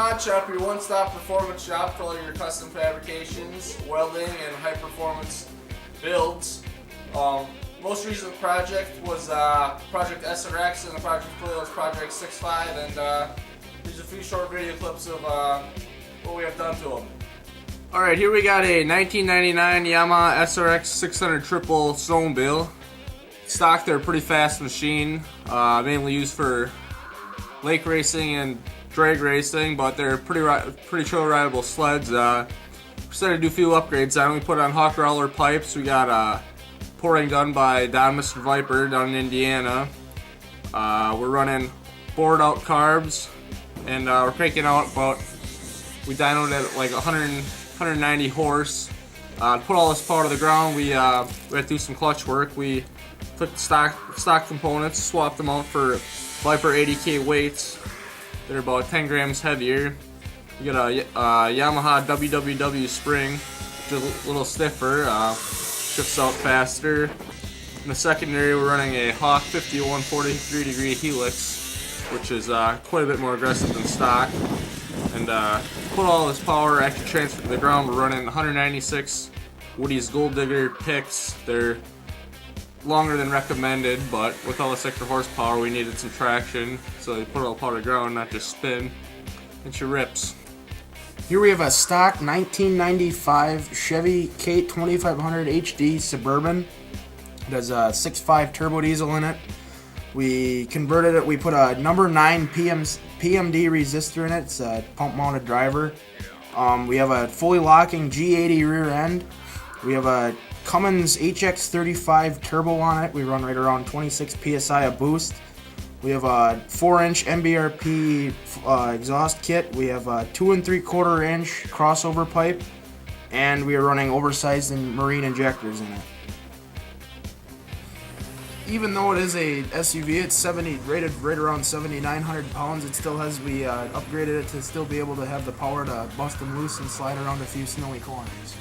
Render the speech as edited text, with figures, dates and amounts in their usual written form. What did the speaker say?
Mod Shop, your one-stop performance shop for all your custom fabrications, welding, and high-performance builds. Most recent project was Project SRX, and the project before was Project 65, and here's a few short video clips of what we have done to them. Alright, here we got a 1999 Yamaha SRX 600 triple snowmobile. Stock, they're a pretty fast machine, mainly used for lake racing and drag racing, but they're pretty trail rideable sleds. We're starting to do a few upgrades. We put on Hawk Roller pipes. We got pouring done by Don Mr. Viper down in Indiana. We're running bored out carbs, and we're cranking out about, we dynoed at like 190 horse. To put all this power to the ground, we had to do some clutch work. We took the stock components, swapped them out for Viper 80K weights. They're about 10 grams heavier. We got a Yamaha WWW spring, which is a little stiffer, shifts out faster. In the secondary, we're running a Hawk 51 43 degree helix, which is quite a bit more aggressive than stock. And put all this power actually transferred to the ground. We're running 196 Woody's Gold Digger picks. They're longer than recommended, but with all this extra horsepower, we needed some traction, so they put all the power to the ground, not just spin. And she rips. Here we have a stock 1995 Chevy K2500 HD Suburban. It has a 6.5 turbo diesel in it. We converted it. We put a number 9 PMD resistor in it. It's a pump-mounted driver. We have a fully locking G80 rear end. We have a Cummins HX35 turbo on it. We run right around 26 psi of boost. We have a 4-inch MBRP exhaust kit. We have a 2 3/4 inch crossover pipe, and we are running oversized and marine injectors in it. Even though it is a SUV, it's rated right around 7,900 pounds. It still has, we upgraded it to still be able to have the power to bust them loose and slide around a few snowy corners.